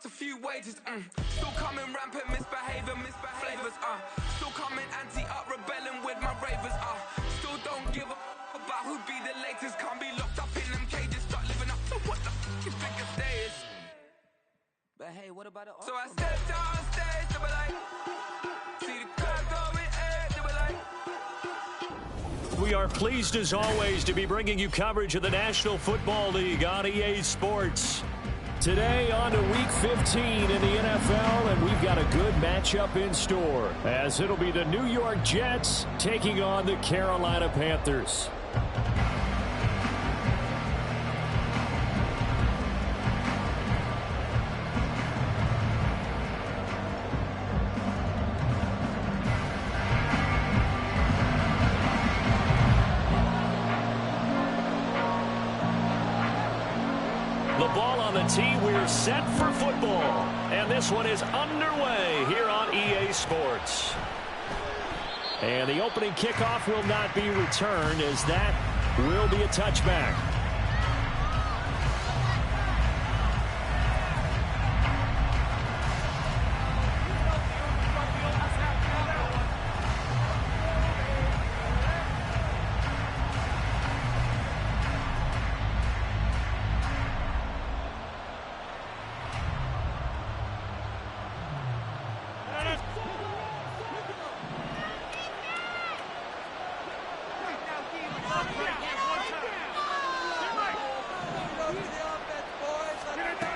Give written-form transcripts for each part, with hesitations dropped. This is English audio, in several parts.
lost a few wages. Still coming rampant, misbehaving, flavors. Still coming anti-up, rebelling with my ravers. Still don't give a about who'd be the latest. Can't be locked up in them cages. Start living up to what the you think a stay is. But hey, what about the So I stepped on stage, they were like, see the crowd going, they were like. We are pleased as always to be bringing you coverage of the National Football League on EA Sports. Today on to Week 15 in the NFL, and we've got a good matchup in store, as it'll be the New York Jets taking on the Carolina Panthers. The ball on the tee, we're set for football. And this one is underway here on EA Sports. And the opening kickoff will not be returned, as that will be a touchback.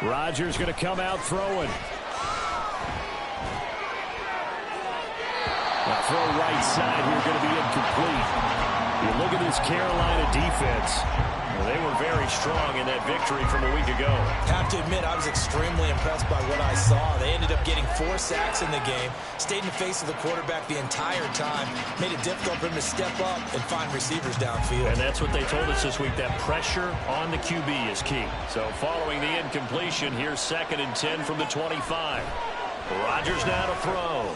Rodgers going to come out throwing. Now throw right side here, going to be incomplete. You look at this Carolina defense. Well, they were very strong in that victory from a week ago. Have to admit, I was extremely impressed by what I saw. They ended up getting 4 sacks in the game, stayed in the face of the quarterback the entire time, made it difficult for him to step up and find receivers downfield. And that's what they told us this week, that pressure on the QB is key. So following the incompletion, here's 2nd and 10 from the 25. Rodgers now to throw.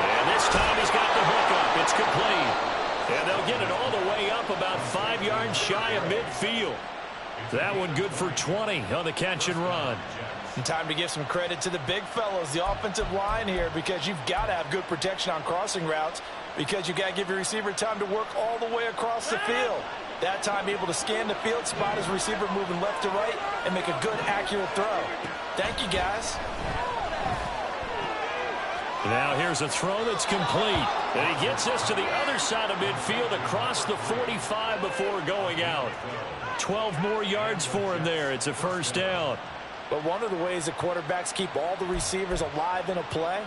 And this time he's got the hook up. It's complete. And they'll get it all the way up about 5 yards shy of midfield. That one good for 20 on the catch and run. And time to give some credit to the big fellows, the offensive line here, because you've got to have good protection on crossing routes, because you've got to give your receiver time to work all the way across the field. That time able to scan the field, spot his receiver moving left to right, and make a good, accurate throw. Thank you, guys. Now here's a throw that's complete. And he gets this to the other side of midfield across the 45 before going out. 12 more yards for him there. It's a first down. But one of the ways that quarterbacks keep all the receivers alive in a play,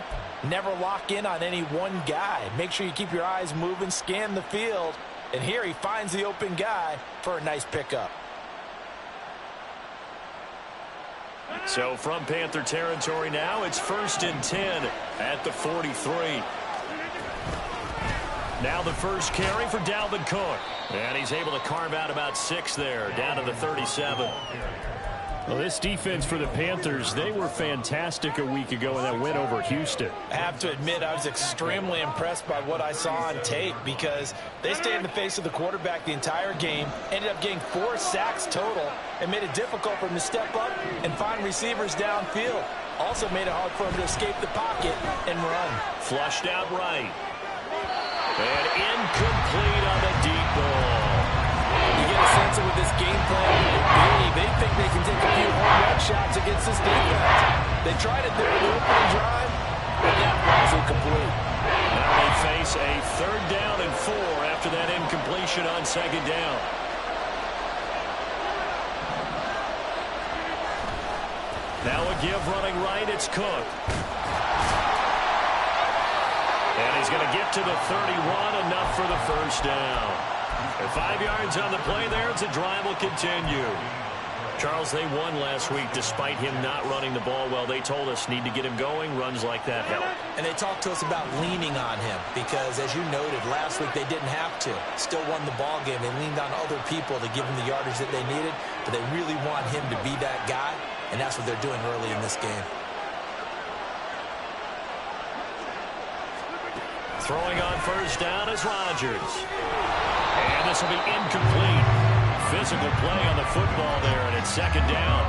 never lock in on any one guy. Make sure you keep your eyes moving, scan the field. And here he finds the open guy for a nice pickup. So from Panther territory now, it's 1st and 10 at the 43. Now the first carry for Dalvin Cook. And he's able to carve out about 6 there, down to the 37. Well, this defense for the Panthers, they were fantastic a week ago in that win over Houston. I have to admit, I was extremely impressed by what I saw on tape, because they stayed in the face of the quarterback the entire game, ended up getting 4 sacks total, and made it difficult for him to step up and find receivers downfield. Also made it hard for him to escape the pocket and run. Flushed out right. And incomplete on the deep ball. You get a sense of what this game plan will be. They think they can take a few home run shots against this defense. They tried it there in the opening drive, but that was incomplete. Now they face a 3rd down and 4 after that incompletion on 2nd down. Now a give running right, it's Cook. And he's going to get to the 31, enough for the first down. And 5 yards on the play there, it's a drive will continue. Charles, they won last week despite him not running the ball well. They told us need to get him going. Runs like that help. And they talked to us about leaning on him because, as you noted, last week they didn't have to. Still won the ball game. They leaned on other people to give them the yardage that they needed, but they really want him to be that guy, and that's what they're doing early in this game. Throwing on first down is Rodgers. And this will be incomplete. Physical play on the football there, and it's 2nd down.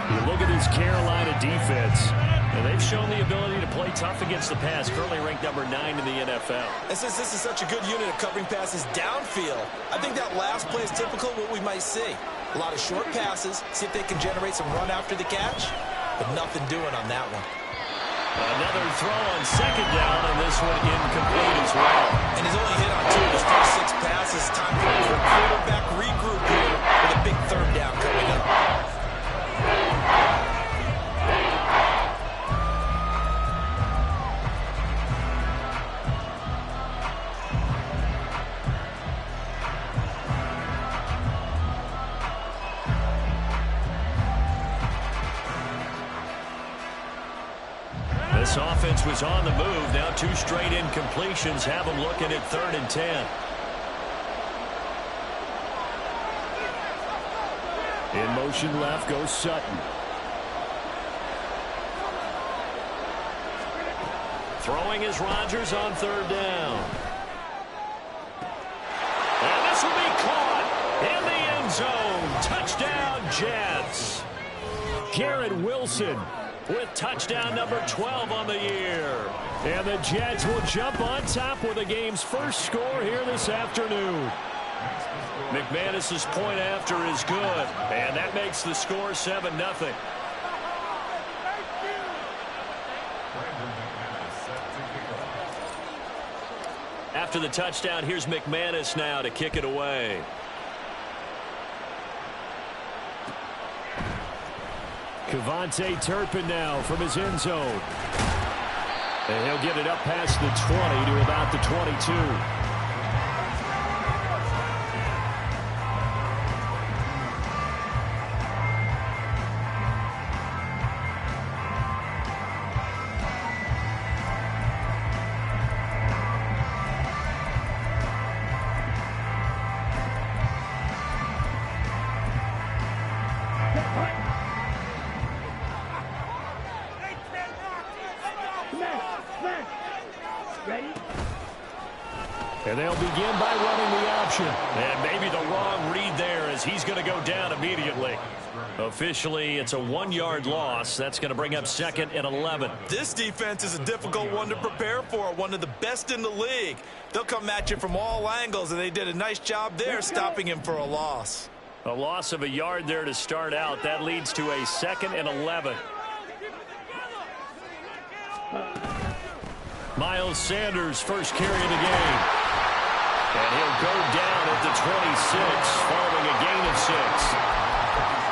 You look at this Carolina defense, and they've shown the ability to play tough against the pass, currently ranked number 9 in the NFL. And since this is such a good unit of covering passes downfield, I think that last play is typical of what we might see. A lot of short passes, see if they can generate some run after the catch, but nothing doing on that one. Another throw on second down, and this one incomplete as well. And he's only hit on 2 of his first 6 passes. Time for a quarterback regroup here with a big third down coming up. This offense was on the move. Now 2 straight incompletions have them looking at 3rd and 10. In motion left goes Sutton. Throwing is Rodgers on 3rd down. And this will be caught in the end zone. Touchdown, Jets. Garrett Wilson with touchdown number 12 on the year. And the Jets will jump on top with the game's first score here this afternoon. McManus's point after is good, and that makes the score 7-0. After the touchdown, here's McManus now to kick it away. Kevontae Turpin now from his end zone. And he'll get it up past the 20 to about the 22. And they'll begin by running the option. And maybe the wrong read there as he's going to go down immediately. Officially, it's a 1-yard loss. That's going to bring up 2nd and 11. This defense is a difficult one to prepare for, one of the best in the league. They'll come at you from all angles, and they did a nice job there stopping him for a loss. A loss of a yard there to start out. That leads to a 2nd and 11. Miles Sanders, first carry of the game. And he'll go down at the 26, following a gain of 6.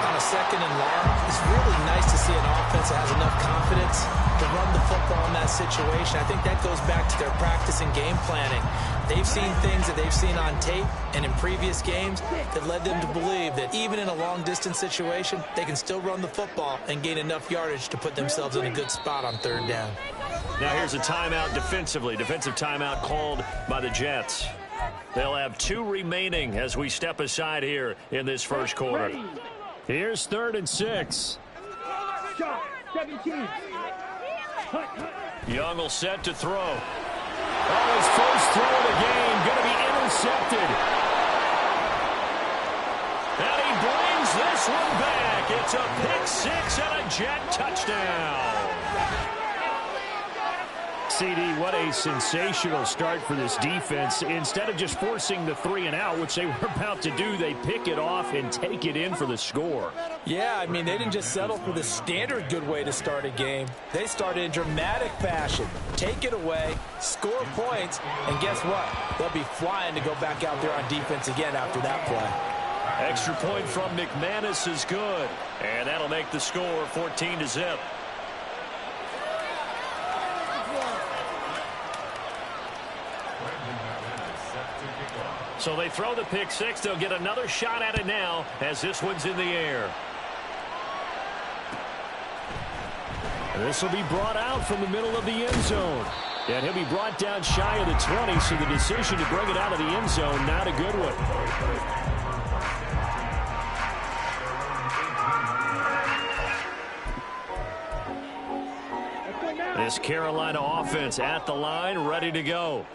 On a 2nd and long, it's really nice to see an offense that has enough confidence to run the football in that situation. I think that goes back to their practice and game planning. They've seen things that they've seen on tape and in previous games that led them to believe that even in a long-distance situation, they can still run the football and gain enough yardage to put themselves in a good spot on 3rd down. Now here's a timeout defensively. Defensive timeout called by the Jets. They'll have 2 remaining as we step aside here in this first quarter. Here's 3rd and 6. Young will set to throw. Oh, his first throw of the game going to be intercepted. And he brings this one back. It's a pick 6 and a Jet touchdown. CD, what a sensational start for this defense. Instead of just forcing the 3 and out, which they were about to do, they pick it off and take it in for the score. Yeah, I mean, they didn't just settle for the standard good way to start a game. They started in dramatic fashion. Take it away, score points, and guess what? They'll be flying to go back out there on defense again after that play. Extra point from McManus is good, and that'll make the score 14-0. So they throw the pick 6. They'll get another shot at it now as this one's in the air. And this will be brought out from the middle of the end zone. And he'll be brought down shy of the 20, so the decision to bring it out of the end zone, not a good one. This Carolina offense at the line, ready to go.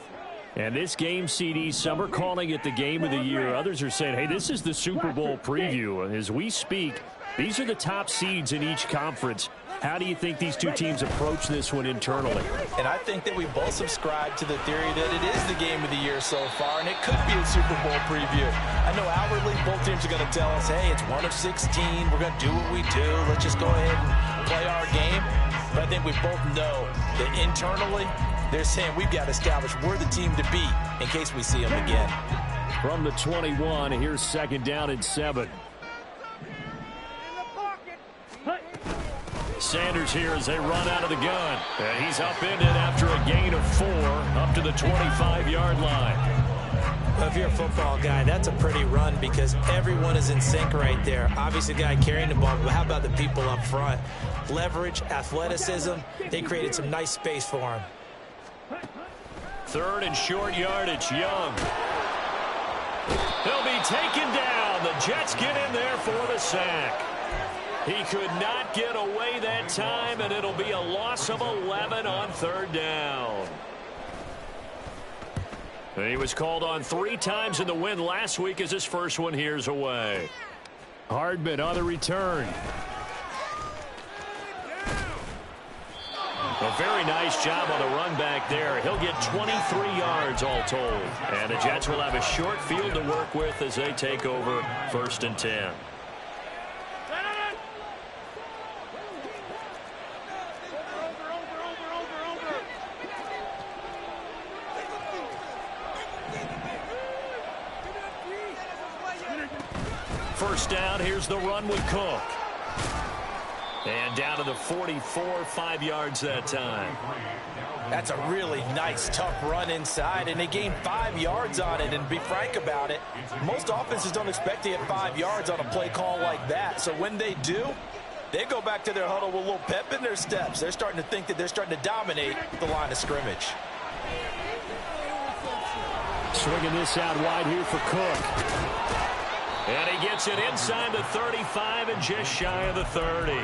And this game, CD, some are calling it the game of the year. Others are saying, hey, this is the Super Bowl preview. As we speak, These are the top seeds in each conference. How do you think these two teams approach this one internally? And I think that we both subscribe to the theory that it is the game of the year so far, and it could be a Super Bowl preview. I know outwardly both teams are going to tell us, hey, it's 1 of 16. We're going to do what we do. Let's just go ahead and play our game. But I think we both know that internally they're saying we've got to establish we're the team to beat in case we see them again. From the 21, here's 2nd down and 7. Sanders here as they run out of the gun. And he's upended after a gain of 4 up to the 25-yard line. Well, if you're a football guy, that's a pretty run because everyone is in sync right there. Obviously, the guy carrying the ball, but how about the people up front? Leverage, athleticism, they created some nice space for him. 3rd and short yardage, Young. He'll be taken down. The Jets get in there for the sack. He could not get away that time, and it'll be a loss of 11 on 3rd down. He was called on 3 times in the win last week as his first one here's away. Hardman on the return. A very nice job on the run back there. He'll get 23 yards all told. And the Jets will have a short field to work with as they take over 1st and 10. First down, here's the run with Cook. And down to the 44, 5 yards that time. That's a really nice, tough run inside, and they gained 5 yards on it. And to be frank about it, most offenses don't expect to get 5 yards on a play call like that. So when they do, they go back to their huddle with a little pep in their steps. They're starting to think that they're starting to dominate the line of scrimmage. Swinging this out wide here for Cook. And he gets it inside the 35 and just shy of the 30.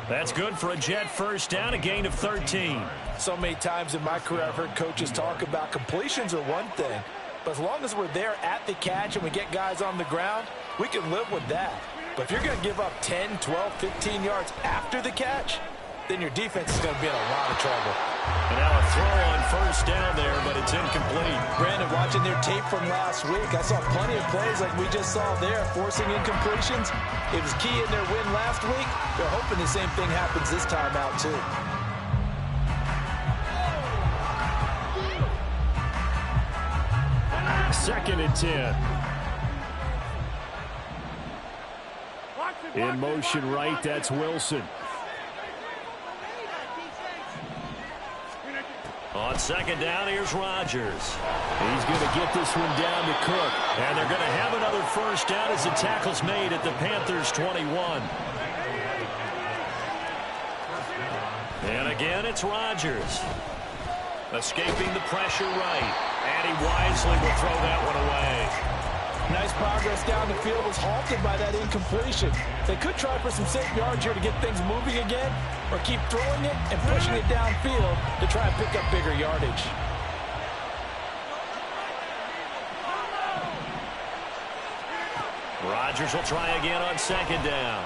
That's good for a Jet first down, a gain of 13. So many times in my career I've heard coaches talk about completions are one thing, but as long as we're there at the catch and we get guys on the ground, we can live with that. But if you're going to give up 10, 12, 15 yards after the catch, then your defense is going to be in a lot of trouble. And now a throw on first down there, but it's incomplete. Brandon, watching their tape from last week, I saw plenty of plays like we just saw there, forcing incompletions. It was key in their win last week. They're hoping the same thing happens this time out, too. Second and 10. In motion right, that's Wilson. On second down, here's Rodgers. He's going to get this one down to Cook. And they're going to have another first down as the tackle's made at the Panthers' 21. And again, it's Rodgers. Escaping the pressure right. And he wisely will throw that one away. Nice progress down the field was halted by that incompletion. They could try for some safe yards here to get things moving again, or keep throwing it and pushing it downfield to try and pick up bigger yardage. Rodgers will try again on second down.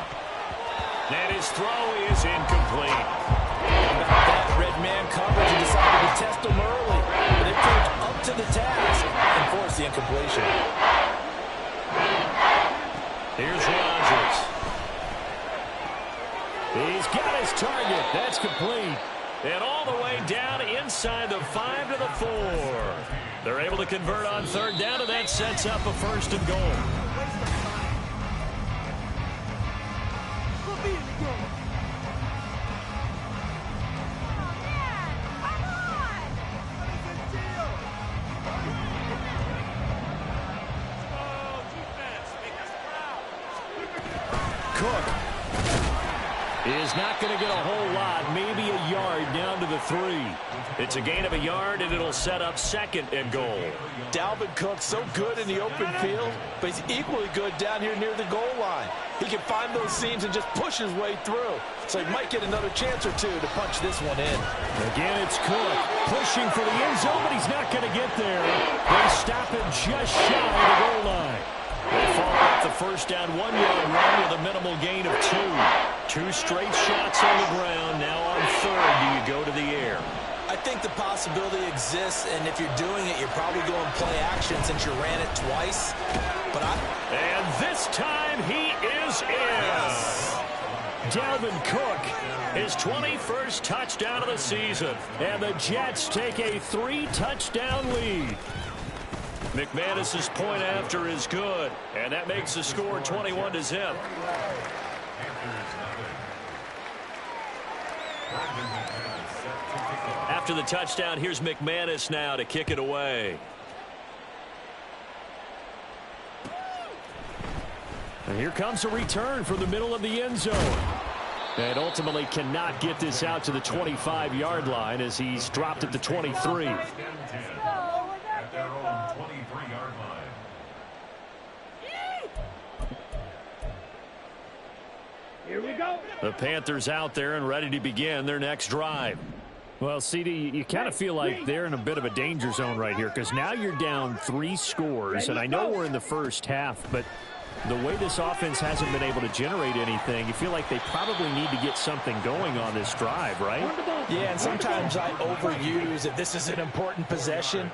And his throw is incomplete. About that red man coverage, he decided to test him early, but it proved up to the task and forced the incompletion. Here's Rodgers. He's got his target. That's complete. And all the way down inside the 5 to the 4. They're able to convert on third down, and that sets up a 1st and goal. Cook is not going to get a whole lot, maybe a yard down to the 3. It's a gain of a yard, and it'll set up 2nd and goal. Dalvin Cook so good in the open field, but he's equally good down here near the goal line. He can find those seams and just push his way through. So he might get another chance or two to punch this one in. Again, it's Cook pushing for the end zone, but he's not going to get there. They stop him just shy of the goal line. They fall up the first down 1-yard run with a minimal gain of 2. 2 straight shots on the ground. Now on third, do you go to the air? I think the possibility exists, and if you're doing it, you're probably going play action since you ran it twice. And this time he is in. Dalvin Cook, his 21st touchdown of the season. And the Jets take a 3-touchdown lead. McManus's point after is good, and that makes the score 21-0. After the touchdown, here's McManus now to kick it away. And here comes a return from the middle of the end zone. And ultimately cannot get this out to the 25-yard line as he's dropped at the 23. Here we go. The Panthers out there and ready to begin their next drive. Well, CD, you kind of feel like they're in a bit of a danger zone right here because now you're down 3 scores, and I know we're in the first half, but the way this offense hasn't been able to generate anything, you feel like they probably need to get something going on this drive, right? Yeah, and sometimes I overuse if this is an important possession.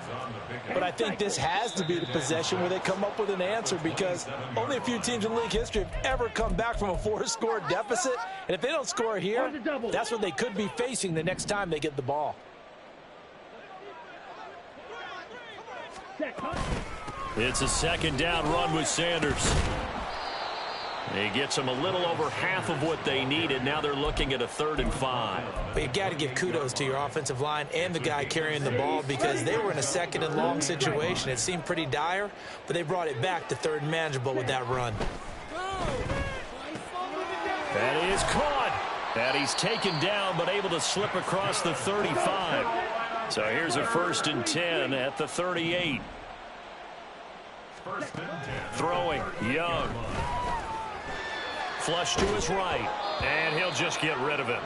But I think this has to be the possession where they come up with an answer because only a few teams in league history have ever come back from a 4-score deficit. And if they don't score here, that's what they could be facing the next time they get the ball. It's a second down run with Sanders. He gets them a little over half of what they needed. Now they're looking at a 3rd and 5. But you got to give kudos to your offensive line and the guy carrying the ball because they were in a 2nd and long situation. It seemed pretty dire, but they brought it back to 3rd and manageable with that run. That is caught. And he's taken down but able to slip across the 35. So here's a 1st and 10 at the 38. Throwing, Young. Flush to his right, and he'll just get rid of it.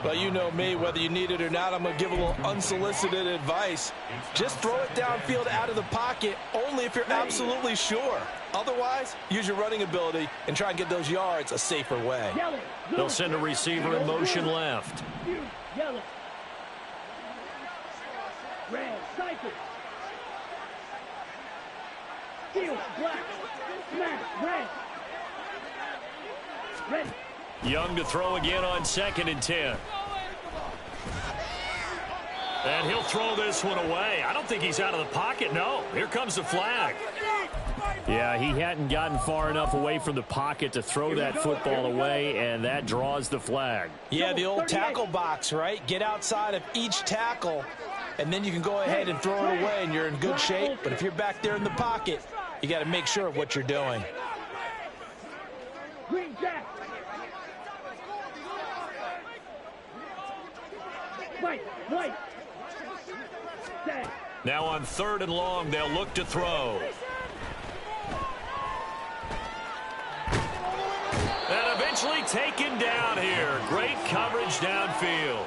Well, you know me, whether you need it or not, I'm going to give a little unsolicited advice. Just throw it downfield out of the pocket only if you're absolutely sure. Otherwise, use your running ability and try and get those yards a safer way. They'll send a receiver in motion left. Yellow. Red, cycle. Steel, black. Smash, red. Red. Young to throw again on 2nd and 10. And he'll throw this one away. I don't think he's out of the pocket. No, here comes the flag. Yeah, he hadn't gotten far enough away from the pocket to throw that football away, and that draws the flag. Yeah, the old tackle box, right? Get outside of each tackle, and then you can go ahead and throw it away, and you're in good shape. But if you're back there in the pocket, you got to make sure of what you're doing. Green jack. White. Tag. Now on 3rd and long, they'll look to throw. And eventually taken down here. Great coverage downfield.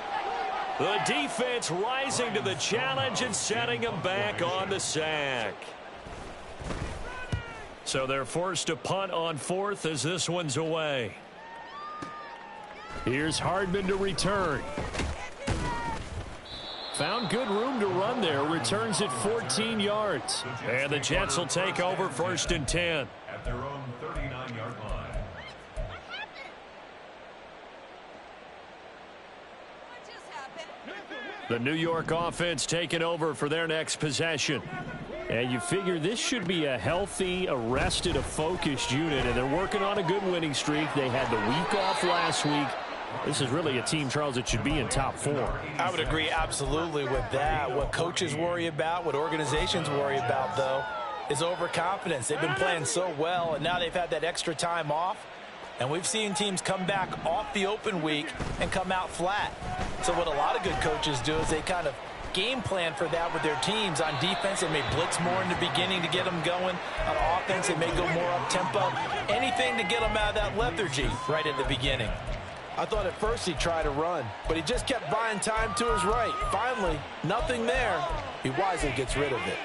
The defense rising to the challenge and setting them back on the sack. So they're forced to punt on 4th as this one's away. Here's Hardman to return. Found good room to run there. Returns at 14 yards. And the Jets will take over 1st and 10. At their own 39-yard line. The New York offense taking over for their next possession. And you figure this should be a healthy, arrested, a focused unit, and they're working on a good winning streak. They had the week off last week. This is really a team, Charles, that should be in top 4. I would agree absolutely with that. What coaches worry about, what organizations worry about, though, is overconfidence. They've been playing so well, and now they've had that extra time off. And we've seen teams come back off the open week and come out flat. So what a lot of good coaches do is they kind of game plan for that with their teams. On defense, they may blitz more in the beginning to get them going. On offense, they may go more up-tempo. Anything to get them out of that lethargy right at the beginning. I thought at first he'd try to run, but he just kept buying time to his right. Finally, nothing there. He wisely gets rid of it.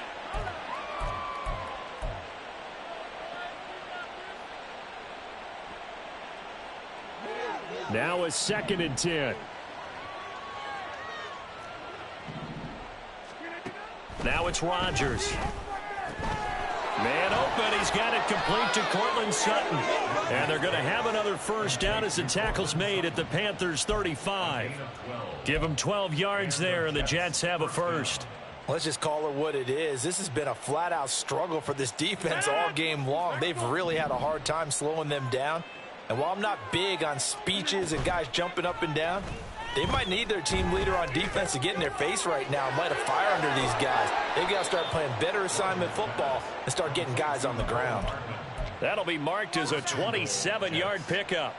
Now a 2nd and 10. Now it's Rodgers. Man open. He's got it complete to Courtland Sutton. And they're going to have another first down as the tackle's made at the Panthers' 35. Give them 12 yards there, and the Jets have a first. Let's just call it what it is. This has been a flat-out struggle for this defense all game long. They've really had a hard time slowing them down. And while I'm not big on speeches and guys jumping up and down, they might need their team leader on defense to get in their face right now and light a fire under these guys. They've got to start playing better assignment football and start getting guys on the ground. That'll be marked as a 27-yard pickup.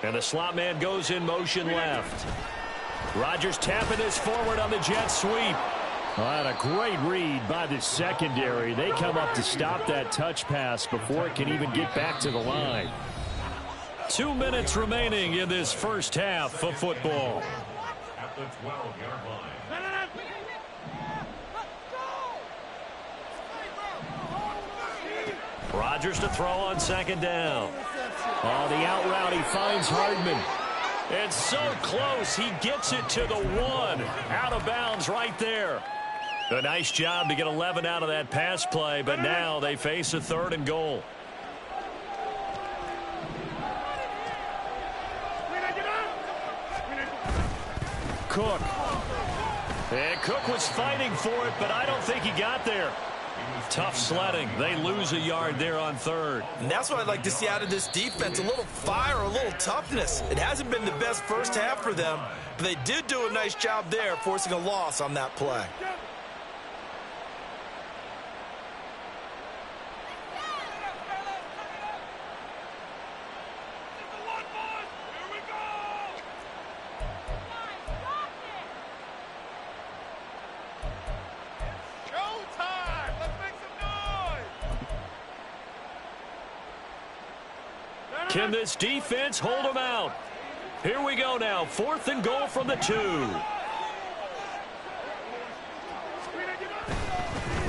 And the slot man goes in motion left. Rodgers tapping this forward on the jet sweep. Well, and a great read by the secondary. They come up to stop that touch pass before it can even get back to the line. 2 minutes remaining in this first half of football. At the 12-yard line. Rodgers to throw on 2nd down. Oh, the out route, he finds Hardman. It's so close. He gets it to the 1. Out of bounds right there. A nice job to get 11 out of that pass play, but now they face a 3rd and goal. Cook. And Cook was fighting for it, but I don't think he got there. Tough sledding. They lose a yard there on 3rd. And that's what I'd like to see out of this defense, a little fire, a little toughness. It hasn't been the best first half for them, but they did do a nice job there forcing a loss on that play. Can this defense hold them out? Here we go now. 4th and goal from the 2.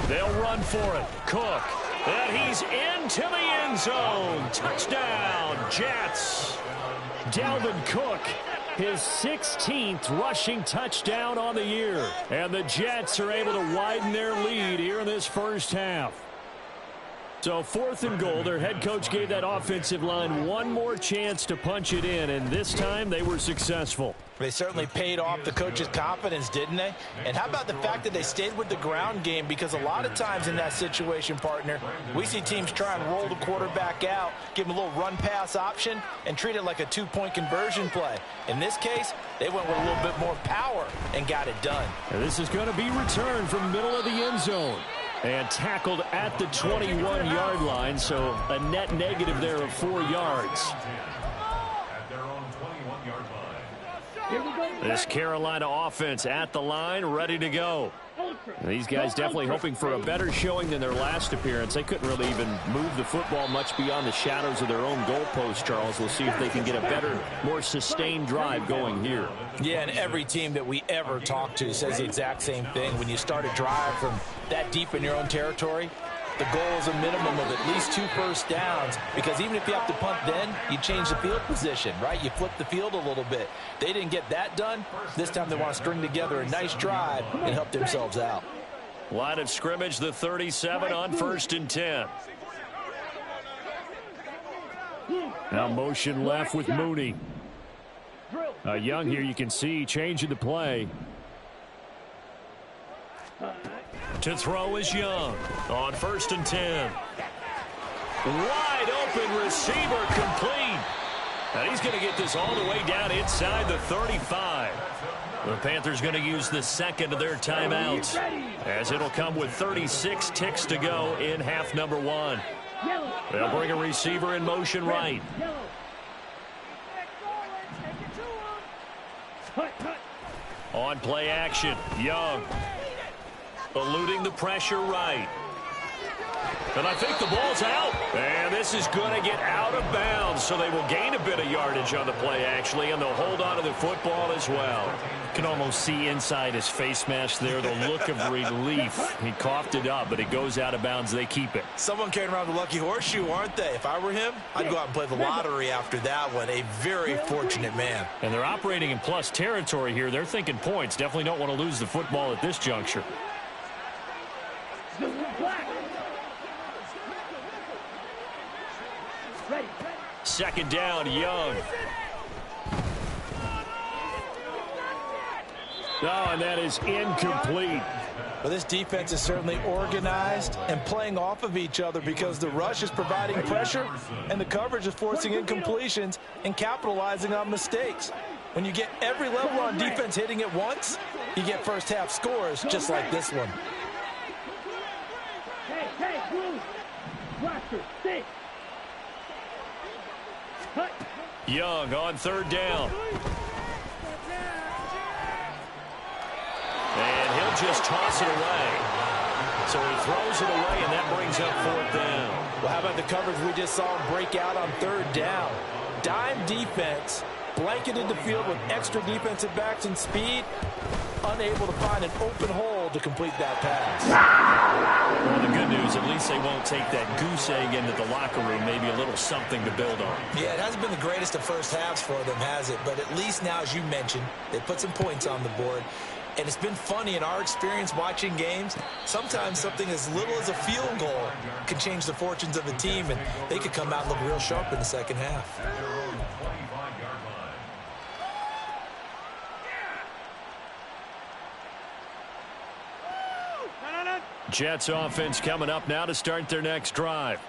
They'll run for it. Cook. And he's into the end zone. Touchdown, Jets. Dalvin Cook, his 16th rushing touchdown on the year. And the Jets are able to widen their lead here in this first half. So 4th and goal, their head coach gave that offensive line one more chance to punch it in, and this time they were successful. They certainly paid off the coach's confidence, didn't they? And how about the fact that they stayed with the ground game? Because a lot of times in that situation, partner, we see teams try and roll the quarterback out, give him a little run-pass option, and treat it like a 2-point conversion play. In this case, they went with a little bit more power and got it done. And this is going to be returned from middle of the end zone. And tackled at the 21-yard line, so a net negative there of 4 yards. At their own 21-yard line. Here we go. This Carolina offense at the line, ready to go. These guys definitely hoping for a better showing than their last appearance. They couldn't really even move the football much beyond the shadows of their own goalpost, Charles. We'll see if they can get a better, more sustained drive going here. Yeah, and every team that we ever talk to says the exact same thing. When you start a drive from that deep in your own territory, the goal is a minimum of at least 2 first downs, because even if you have to punt then, you change the field position, right? You flip the field a little bit. They didn't get that done. This time they want to string together a nice drive and help themselves out. Line of scrimmage, the 37 on 1st and 10. Now motion left with Mooney. Young here, you can see, changing the play. To throw is Young on 1st and 10. Wide open receiver complete. And he's going to get this all the way down inside the 35. The Panthers going to use the 2nd of their timeouts, as it'll come with 36 ticks to go in half number 1. They'll bring a receiver in motion right. On play action, Young. Eluding the pressure right. And I think the ball's out. And this is going to get out of bounds, so they will gain a bit of yardage on the play, actually, and they'll hold on to the football as well. You can almost see inside his face mask there the look of relief. He coughed it up, but it goes out of bounds. They keep it. Someone carrying around the lucky horseshoe, aren't they? If I were him, I'd go out and play the lottery after that one. A very fortunate man. And they're operating in plus territory here. They're thinking points. Definitely don't want to lose the football at this juncture. Second down, Young. Oh, and that is incomplete. Well, this defense is certainly organized and playing off of each other because the rush is providing pressure and the coverage is forcing incompletions and capitalizing on mistakes. When you get every level on defense hitting at once, you get first half scores just like this one. Hey, move. Roster, stay. Young on third down. And he'll just toss it away. So he throws it away, and that brings up fourth down. Well, how about the coverage we just saw him break out on third down? Dime defense, blanketed the field with extra defensive backs and speed, unable to find an open hole to complete that pass. Well, the good news, at least they won't take that goose egg into the locker room, maybe a little something to build on. Yeah, it hasn't been the greatest of first halves for them, has it? But at least now, as you mentioned, they put some points on the board. And it's been funny in our experience watching games. Sometimes something as little as a field goal can change the fortunes of a team, and they could come out and look real sharp in the second half. Jets offense coming up now to start their next drive.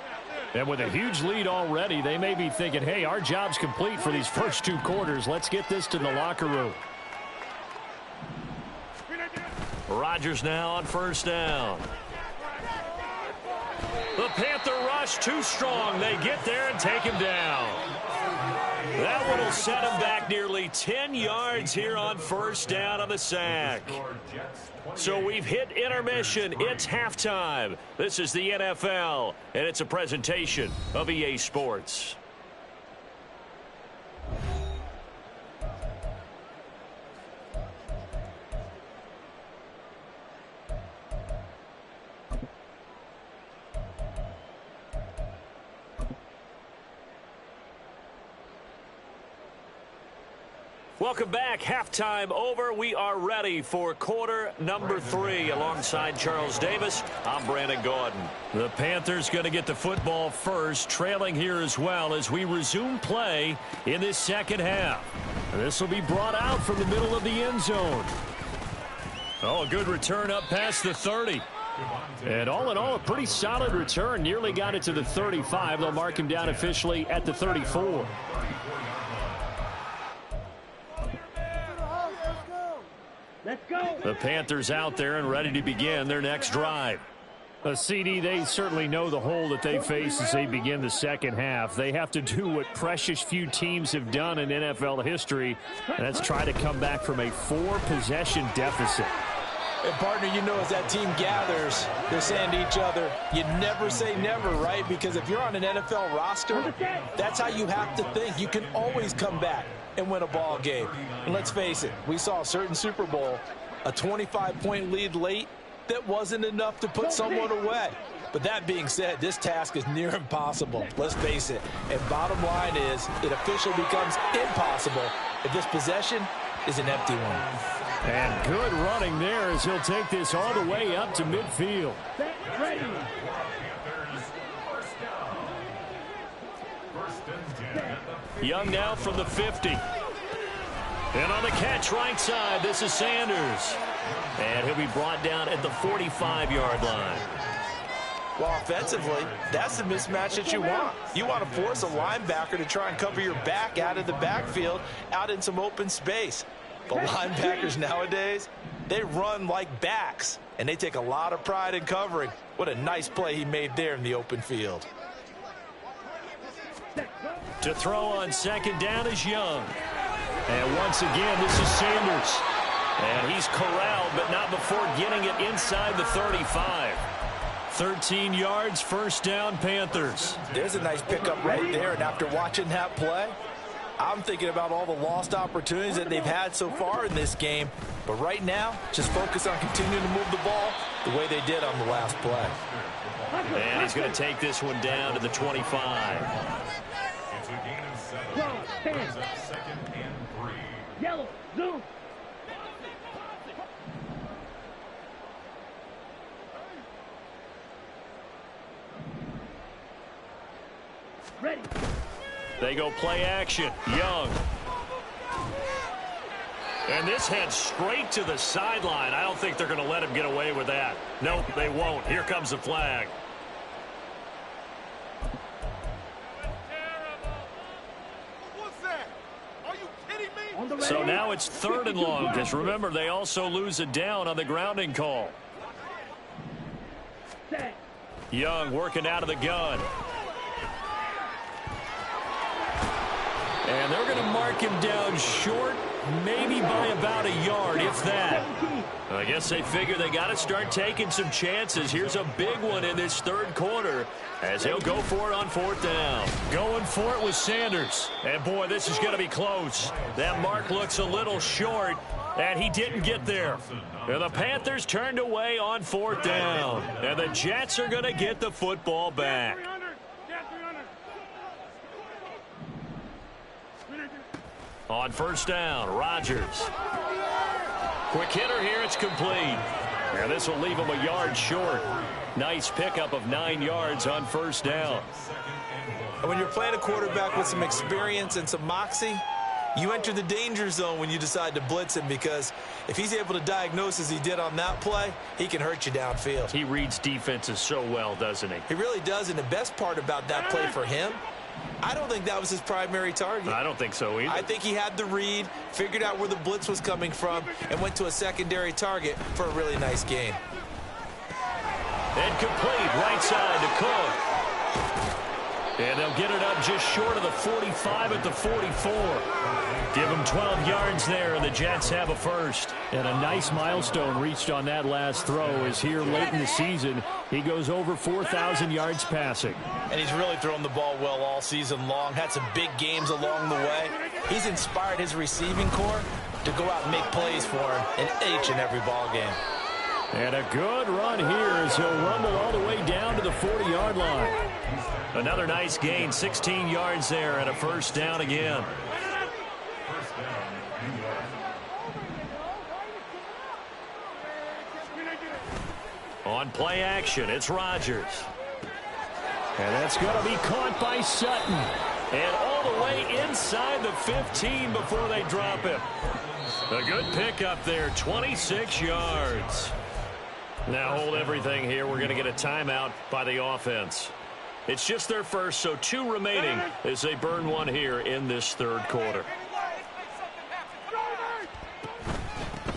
And with a huge lead already, they may be thinking, hey, our job's complete for these first two quarters. Let's get this to the locker room. Rodgers now on first down. The Panther rush too strong. They get there and take him down. That one will set him back nearly 10 yards here on first down on the sack. So we've hit intermission. It's halftime. This is the NFL, and it's a presentation of EA Sports. Welcome back. Halftime over. We are ready for quarter number 3. Alongside Charles Davis, I'm Brandon Gaudin. The Panthers going to get the football first, trailing here as well as we resume play in this second half. And this will be brought out from the middle of the end zone. Oh, a good return up past the 30. And all in all, a pretty solid return. Nearly got it to the 35. They'll mark him down officially at the 34. Let's go. The Panthers out there and ready to begin their next drive. CD, they certainly know the hole that they face as they begin the second half. They have to do what precious few teams have done in NFL history, and that's try to come back from a 4-possession deficit. And, partner, you know, as that team gathers, they're saying to each other, you never say never, right? Because if you're on an NFL roster, that's how you have to think. You can always come back and win a ball game. And let's face it, we saw a certain Super Bowl, a 25-point lead late that wasn't enough to put someone away. But that being said, this task is near impossible. Let's face it. And bottom line is, it officially becomes impossible if this possession is an empty one. And good running there as he'll take this all the way up to midfield. Ready. Young now from the 50. And on the catch right side, this is Sanders. And he'll be brought down at the 45-yard line. Well, offensively, that's the mismatch that you want. You want to force a linebacker to try and cover your back out of the backfield, out in some open space. The linebackers nowadays, they run like backs, and they take a lot of pride in covering. What a nice play he made there in the open field. To throw on second down is Young. And once again, this is Sanders. And he's corralled, but not before getting it inside the 35. 13 yards, first down, Panthers. There's a nice pickup right there, and after watching that play, I'm thinking about all the lost opportunities that they've had so far in this game. But right now, just focus on continuing to move the ball the way they did on the last play. And he's going to take this one down to the 25. It's a gain of 7. Brings up 2nd and 3. Yellow, zoom. Ready. They go play action. Young. And this heads straight to the sideline. I don't think they're going to let him get away with that. Nope, they won't. Here comes the flag. So now it's 3rd and long, because remember, they also lose a down on the grounding call. Young working out of the gun. And they're going to mark him down short, maybe by about a yard, if that. I guess they figure they got to start taking some chances. Here's a big one in this 3rd quarter as he'll go for it on 4th down. Going for it with Sanders. And, boy, this is going to be close. That mark looks a little short, and he didn't get there. And the Panthers turned away on 4th down. And the Jets are going to get the football back. On 1st down, Rodgers. Quick hitter here, it's complete. And this will leave him a yard short. Nice pickup of 9 yards on 1st down. And when you're playing a quarterback with some experience and some moxie, you enter the danger zone when you decide to blitz him, because if he's able to diagnose as he did on that play, he can hurt you downfield. He reads defenses so well, doesn't he? He really does, and the best part about that play for him, I don't think that was his primary target. I don't think so either. I think he had the read, figured out where the blitz was coming from, and went to a secondary target for a really nice gain. And complete, right side to Cook. And they'll get it up just short of the 45 at the 44. Give them 12 yards there, and the Jets have a first. And a nice milestone reached on that last throw as here late in the season, he goes over 4,000 yards passing. And he's really thrown the ball well all season long, had some big games along the way. He's inspired his receiving corps to go out and make plays for him in each and every ball game. And a good run here as he'll rumble all the way down to the 40-yard line. Another nice gain, 16 yards there, and a first down again. On play action, it's Rodgers. And that's going to be caught by Sutton. And all the way inside the 15 before they drop him. A good pickup there, 26 yards. Now hold everything here. We're going to get a timeout by the offense. It's just their first, so 2 remaining as they burn one here in this 3rd quarter.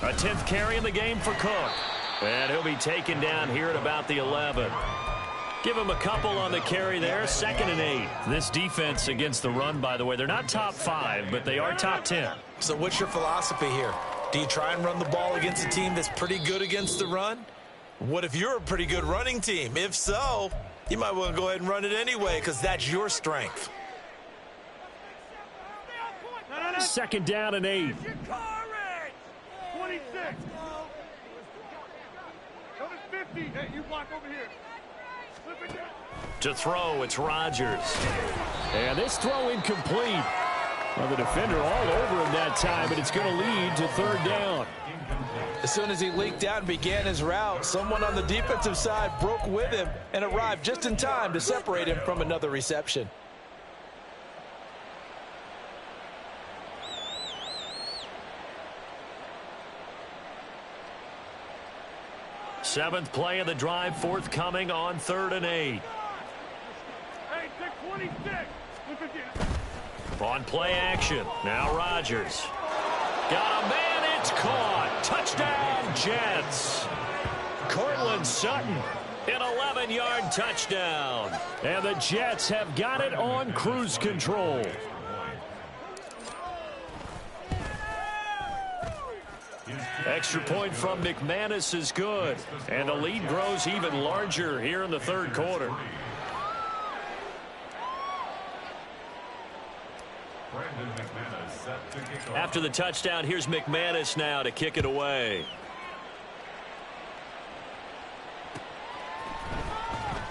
A 10th carry in the game for Cook. And he'll be taken down here at about the 11. Give him a couple on the carry there, 2nd and 8. This defense against the run, by the way, they're not top 5, but they are top 10. So what's your philosophy here? Do you try and run the ball against a team that's pretty good against the run? What if you're a pretty good running team? If so, you might want to go ahead and run it anyway, because that's your strength. 2nd down and 8. 26. Go to 50. Hey, you block over here. Flip it down. To throw, it's Rodgers. And this throw incomplete. Well, the defender all over him that time, but it's going to lead to 3rd down. As soon as he leaked out and began his route, someone on the defensive side broke with him and arrived just in time to separate him from another reception. Seventh play of the drive, forthcoming on 3rd and 8. Hey, 26. On play action, now Rodgers. Got a man, it's caught. Touchdown, Jets. Cortland Sutton, an 11-yard touchdown. And the Jets have got it on cruise control. Extra point from McManus is good. And the lead grows even larger here in the third quarter. After the touchdown, here's McManus now to kick it away.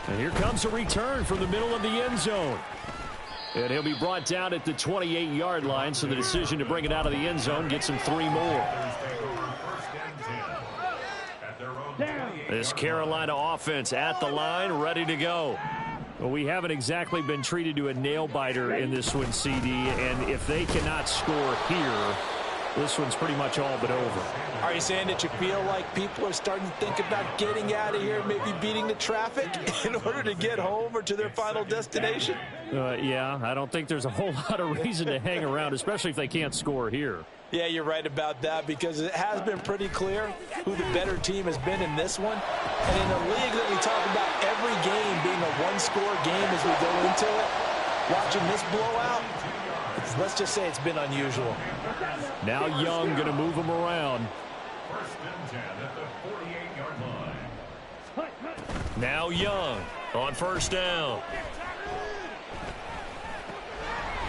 And here comes a return from the middle of the end zone. And he'll be brought down at the 28-yard line, so the decision to bring it out of the end zone gets him 3 more. This Carolina offense at the line, ready to go. Well, we haven't exactly been treated to a nail-biter in this one, CD, and if they cannot score here, this one's pretty much all but over. Are you saying that you feel like people are starting to think about getting out of here, maybe beating the traffic in order to get home or to their final destination? Yeah, I don't think there's a whole lot of reason to hang around, especially if they can't score here. Yeah, you're right about that, because it has been pretty clear who the better team has been in this one. And in a league that we talk about every game being a one-score game as we go into it, watching this blowout, let's just say it's been unusual. Now Young going to move him around. First and 10 at the 48-yard line. Now Young on first down.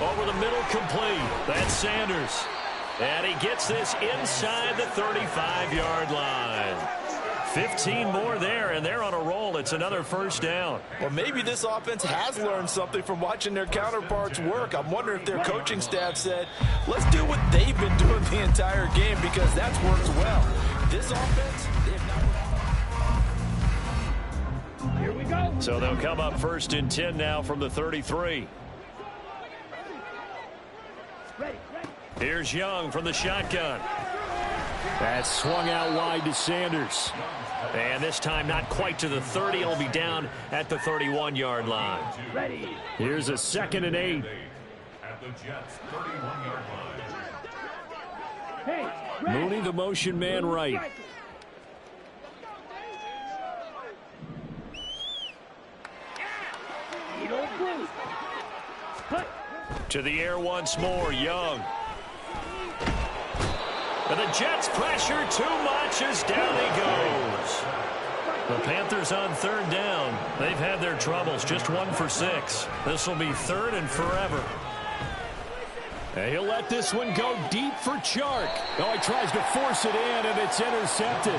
Over the middle, complete. That's Sanders. And he gets this inside the 35-yard line. 15 more there, and they're on a roll. It's another first down. Well, maybe this offense has learned something from watching their counterparts work. I'm wondering if their coaching staff said, let's do what they've been doing the entire game, because that's worked well. This offense, they've not... Here we go. So they'll come up first and 10 now from the 33. Here's Young from the shotgun. That's swung out wide to Sanders. And this time not quite to the 30. It'll be down at the 31-yard line. Ready. Here's a 2nd and 8. At the Jets' 31-yard line. Hey, Mooney, the motion man right. To the air once more, Young. And the Jets pressure too much as down he goes. The Panthers on third down. They've had their troubles, just 1 for 6. This will be third and forever. And he'll let this one go deep for Chark. Oh, he tries to force it in, and it's intercepted.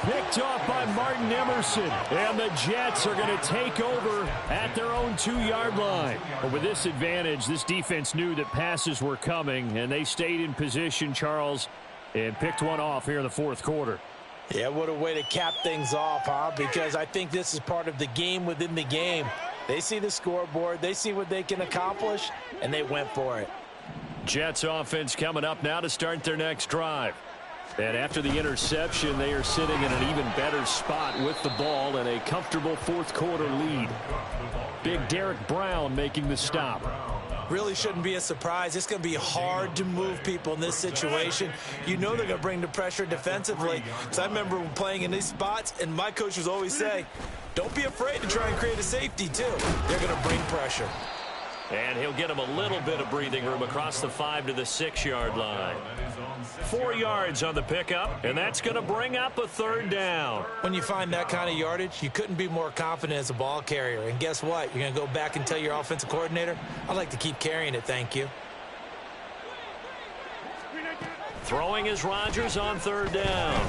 Picked off by Martin Emerson. And the Jets are going to take over at their own 2-yard line. But with this advantage, this defense knew that passes were coming, and they stayed in position, Charles, and picked one off here in the fourth quarter. Yeah, what a way to cap things off, huh? Because I think this is part of the game within the game. They see the scoreboard, they see what they can accomplish, and they went for it. Jets offense coming up now to start their next drive. And after the interception, they are sitting in an even better spot with the ball and a comfortable fourth quarter lead. Big Derek Brown making the stop. Really shouldn't be a surprise. It's going to be hard to move people in this situation. You know they're going to bring the pressure defensively. Because I remember playing in these spots, and my coach was always say, don't be afraid to try and create a safety, too. They're going to bring pressure. And he'll get him a little bit of breathing room across the 5 to the 6-yard line. 4 yards on the pickup, and that's going to bring up a third down. When you find that kind of yardage, you couldn't be more confident as a ball carrier. And guess what? You're going to go back and tell your offensive coordinator, I'd like to keep carrying it, thank you. Throwing is Rodgers on third down.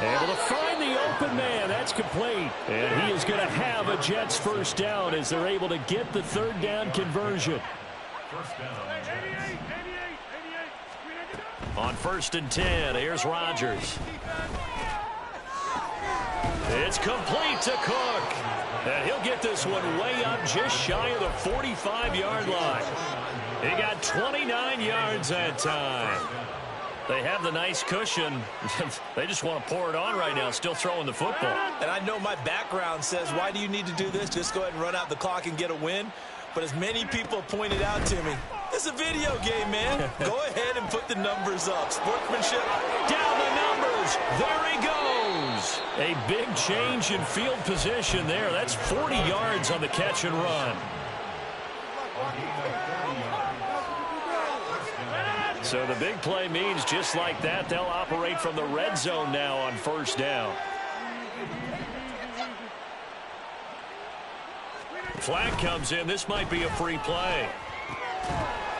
Able to find the open man. That's complete. And he is going to have a Jets first down as they're able to get the third down conversion. First down. On first and 10, here's Rodgers. It's complete to Cook. And he'll get this one way up just shy of the 45-yard line. He got 29 yards that time. They have the nice cushion. They just want to pour it on right now, still throwing the football. And I know my background says, why do you need to do this? Just go ahead and run out the clock and get a win. But as many people pointed out to me, it's a video game, man. Go ahead and put the numbers up. Sportsmanship. Down the numbers. There he goes. A big change in field position there. That's 40 yards on the catch and run. So the big play means just like that, they'll operate from the red zone now on first down. Flag comes in. This might be a free play.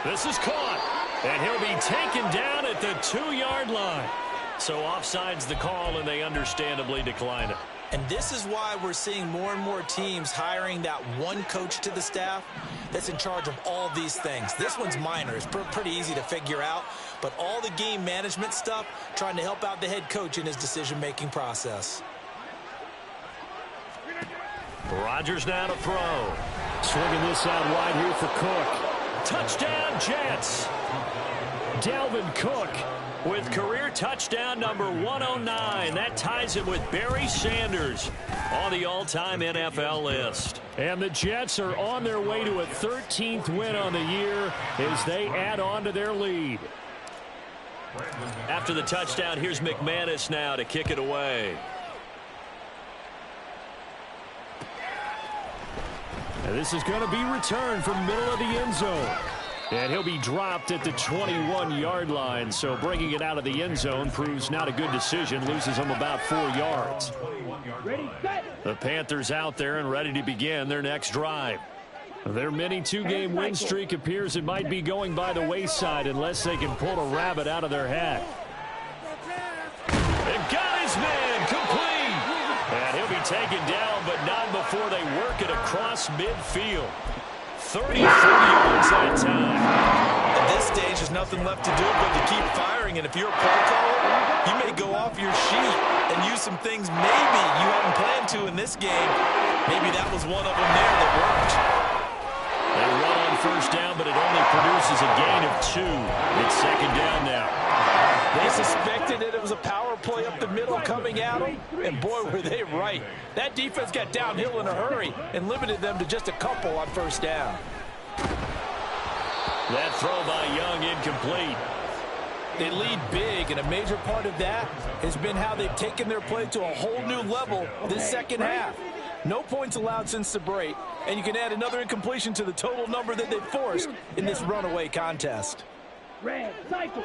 This is caught, and he'll be taken down at the 2-yard line. So offside's the call, and they understandably decline it. And this is why we're seeing more and more teams hiring that one coach to the staff that's in charge of all these things. This one's minor. It's pretty easy to figure out. But all the game management stuff, trying to help out the head coach in his decision-making process. Rodgers now to throw. Swinging this out wide here for Cook. Touchdown, Jets. Dalvin Cook with career touchdown number 109. That ties him with Barry Sanders on the all-time NFL list. And the Jets are on their way to a 13th win on the year as they add on to their lead. After the touchdown, here's McManus now to kick it away. And this is going to be returned from middle of the end zone. And he'll be dropped at the 21-yard line. So bringing it out of the end zone proves not a good decision. Loses him about 4 yards. The Panthers out there and ready to begin their next drive. Their mini 2-game win streak appears it might be going by the wayside unless they can pull a rabbit out of their hat. And got his man complete. And he'll be taken down, but not before they work it across midfield. 34 yards that time. At this stage, there's nothing left to do but to keep firing. And if you're a play caller, you may go off your sheet and use some things maybe you hadn't planned to in this game. Maybe that was one of them there that worked. They run on first down, but it only produces a gain of 2. It's second down now. They suspected that it was a power play up the middle coming at them, and boy, were they right. That defense got downhill in a hurry and limited them to just a couple on first down. That throw by Young incomplete. They lead big, and a major part of that has been how they've taken their play to a whole new level this second half. No points allowed since the break, and you can add another incompletion to the total number that they've forced in this runaway contest. Red, cycle.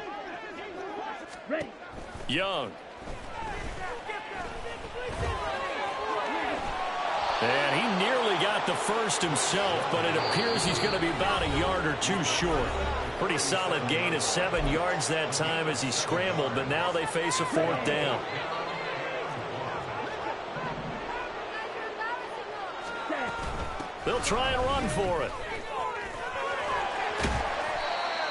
Ready. Young. And he nearly got the first himself, but it appears he's going to be about a yard or 2 short. Pretty solid gain of 7 yards that time as he scrambled, but now they face a 4th down. They'll try and run for it.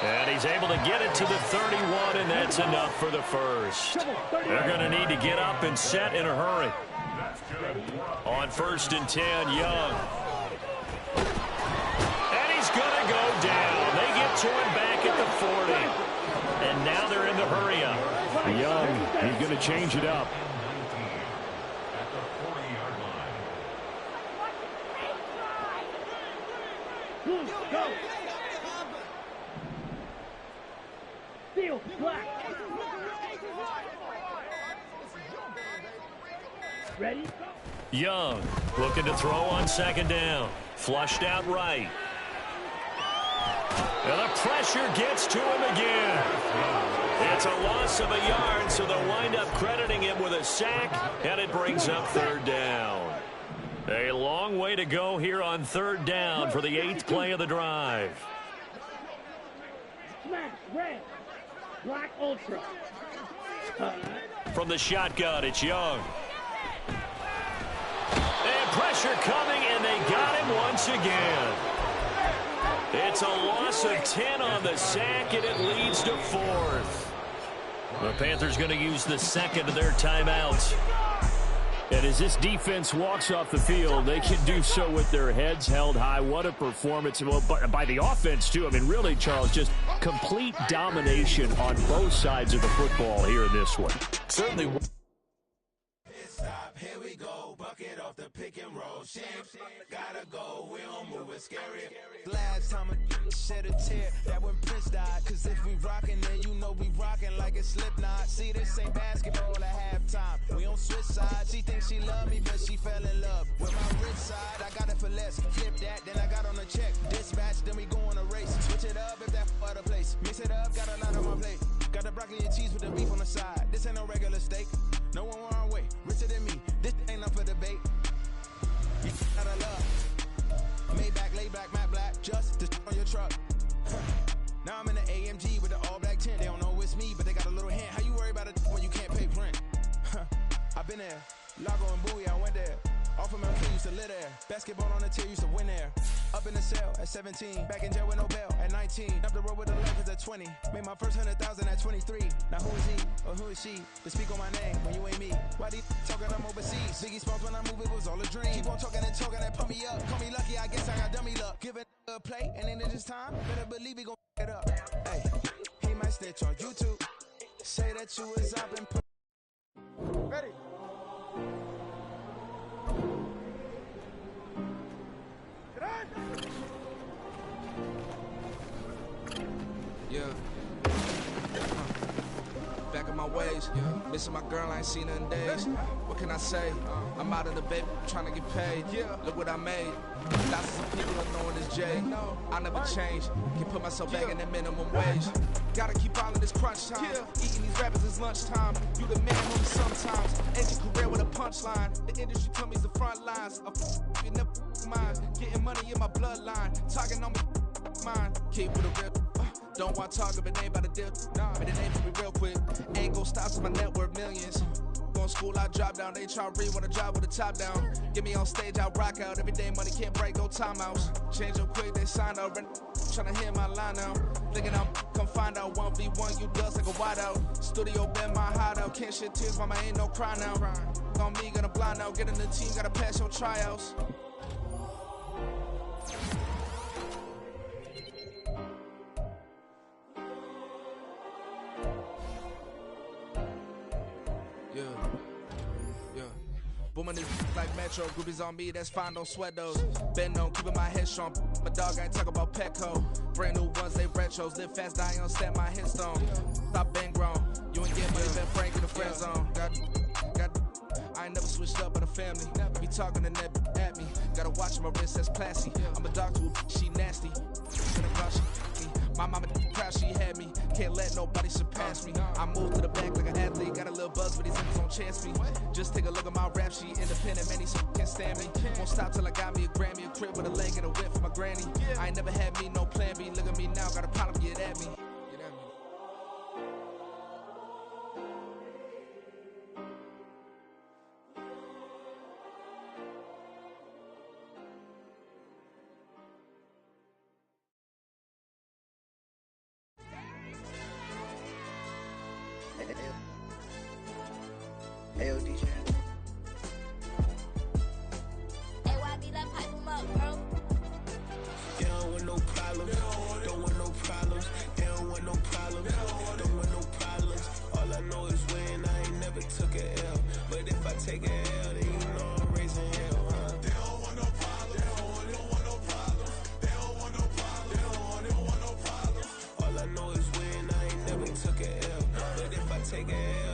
And he's able to get it to the 31, and that's enough for the first. They're going to need to get up and set in a hurry. On 1st and 10, Young. And he's going to go down. They get to him back at the 40. And now they're in the hurry-up. Young, he's going to change it up. Go. Steel, black. Ready? Young looking to throw on 2nd down. Flushed out right. And the pressure gets to him again. It's a loss of a yard, so they'll wind up crediting him with a sack, and it brings up 3rd down. A long way to go here on 3rd down for the 8th play of the drive. Smash, red, black, ultra. From the shotgun, it's Young. And pressure coming, and they got him once again. It's a loss of 10 on the sack, and it leads to 4th. The Panthers going to use the 2nd of their timeouts. And as this defense walks off the field, they can do so with their heads held high. What a performance by the offense, too. I mean, really, Charles, just complete domination on both sides of the football here in this one. Certainly. Here we go, bucket off the pick and roll. Gotta go, we don't move it scary. Last time a shed a tear, that when Prince died. Cause if we rockin', then you know we rockin' like a Slipknot. See, this ain't basketball at halftime. We on switch sides. She thinks she love me, but she fell in love with my rich side. I got it for less. Flip that, then I got on a check. Dispatch, then we go on a race. Switch it up if that other place. Mix it up, got a lot on my plate. Chili and cheese with the beef on the side. This ain't no regular steak. No one wrong way. Richer than me. This ain't up for debate. You out of love. Maybach, laid back, matte black. Just to on your truck. Now I'm in the AMG with the all black tint. They don't know it's me, but they got a little hint. How you worry about it when you can't pay rent? I've been there. Lago and Bowie, I went there. Off of my kid used to live there. Basketball on the tier used to win there. Up in the cell at 17. Back in jail with no bail at 19. Up the road with the Lakers at 20. Made my first 100,000 at 23. Now who is he or who is she to speak on my name when you ain't me? Why these talking I'm overseas? Biggie Smalls when I move it was all a dream. Keep on talking and talking that pump me up. Call me lucky, I guess I got dummy luck. Give it a play and then it's just time. Better believe he gon' it up. Hey, he might snitch on YouTube. Say that you was up and put. Ready? Yeah. Back in my ways. Missing my girl, I ain't seen her in days. What can I say? I'm out of the baby, trying to get paid. Look what I made. Thousands of people are knowing this Jay. I never change. Can put myself back in the minimum wage. Gotta keep all of this crunch time. Eating these rappers is lunchtime. You the man on me sometimes. End your career with a punchline. The industry told me it's the front lines. You never mind. Getting money in my bloodline. Talking on me mine. Keep with a real. Don't want to talk, but ain't about to deal. But it ain't for me real quick. Ain't gon' stop till my net worth millions. Going school, I drop down. They try to read, wanna drive with the top down. Get me on stage, I rock out. Every day money can't break, no timeouts. Change up quick, they sign up. Tryna hear my line now. Thinking I'm come find out 1v1, you dust like a wideout. Studio been my hideout. Can't shed tears, mama ain't no cry now. On me, gonna blind out. Get in the team, gotta pass your tryouts. Booming this like Metro, groupies on me, that's fine, don't sweat those. Been on, keeping my head strong. My dog ain't talk about Petco. Brand new ones, they retros. Live fast, die on, stamp my headstone. Stop been grown. You ain't get money, been frank in the friend zone. I ain't never switched up on the family. Be talking to that at me. Gotta watch my wrist, that's classy. I'm a doctor, she nasty. My mama proud she had me. Can't let nobody surpass me. I moved to the back like an athlete. Got a little buzz, but these niggas don't chance me. Just take a look at my rap sheet. Independent, man, these can't stand me. Won't stop till I got me a Grammy, a crib with a leg and a whip for my granny. I ain't never had me no plan B. Look at me now, got a problem, get at me. Ayo, DJ. AYB, let pipe him up, bro. They don't want no problems. Don't want no problems. They don't want no problems. Don't want no problems. All I know is win. I ain't never took a L. But if I take a L, then you know I'm raising hell, huh? They don't want no problems. They don't want no problems. They don't want no problems. They don't want no problems. All I know is win. I ain't never took a L. But if I take a L,